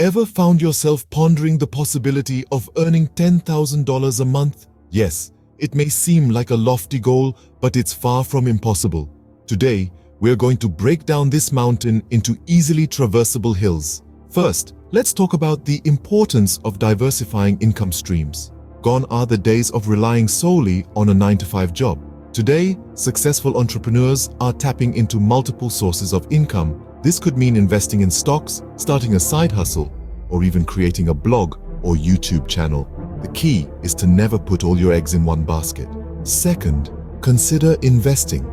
Ever found yourself pondering the possibility of earning $10,000 a month? Yes, it may seem like a lofty goal, but it's far from impossible. Today, we're going to break down this mountain into easily traversable hills. First, let's talk about the importance of diversifying income streams. Gone are the days of relying solely on a 9-to-5 job. Today, successful entrepreneurs are tapping into multiple sources of income. This could mean investing in stocks, starting a side hustle, or even creating a blog or YouTube channel. The key is to never put all your eggs in one basket. Second, consider investing.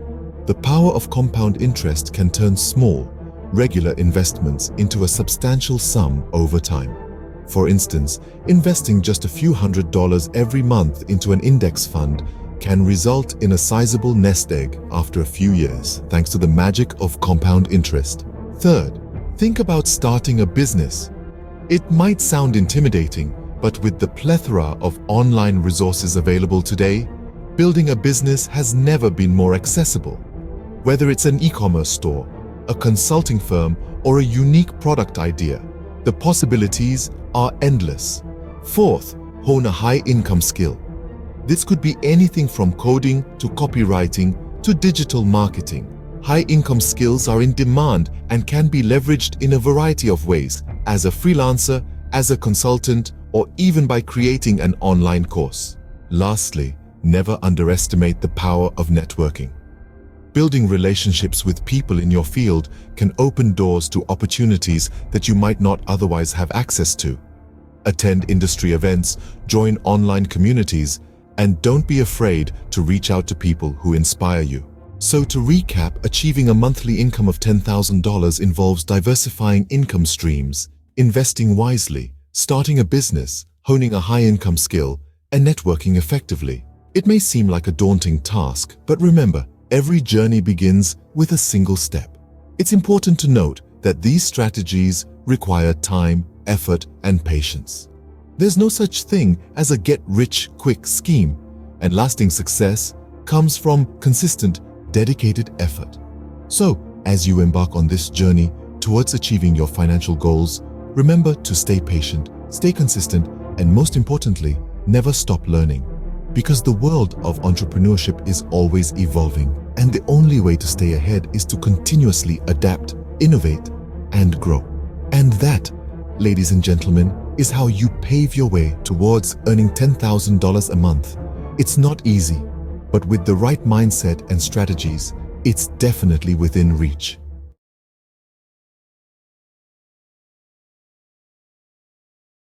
The power of compound interest can turn small, regular investments into a substantial sum over time. For instance, investing just a few $100s every month into an index fund can result in a sizable nest egg after a few years, thanks to the magic of compound interest. Third, think about starting a business. It might sound intimidating, but with the plethora of online resources available today, building a business has never been more accessible. Whether it's an e-commerce store, a consulting firm, or a unique product idea, the possibilities are endless. Fourth, hone a high-income skill. This could be anything from coding to copywriting to digital marketing. High-income skills are in demand and can be leveraged in a variety of ways, as a freelancer, as a consultant, or even by creating an online course. Lastly, never underestimate the power of networking. Building relationships with people in your field can open doors to opportunities that you might not otherwise have access to. Attend industry events, join online communities, and don't be afraid to reach out to people who inspire you. So to recap, achieving a monthly income of $10,000 involves diversifying income streams, investing wisely, starting a business, honing a high-income skill, and networking effectively. It may seem like a daunting task, but remember, every journey begins with a single step. It's important to note that these strategies require time, effort, and patience. There's no such thing as a get-rich-quick scheme, and lasting success comes from consistent, dedicated effort. So, as you embark on this journey towards achieving your financial goals, remember to stay patient, stay consistent, and most importantly, never stop learning. Because the world of entrepreneurship is always evolving, and the only way to stay ahead is to continuously adapt, innovate, and grow. And that, ladies and gentlemen, is how you pave your way towards earning $10,000 a month. It's not easy, but with the right mindset and strategies, it's definitely within reach.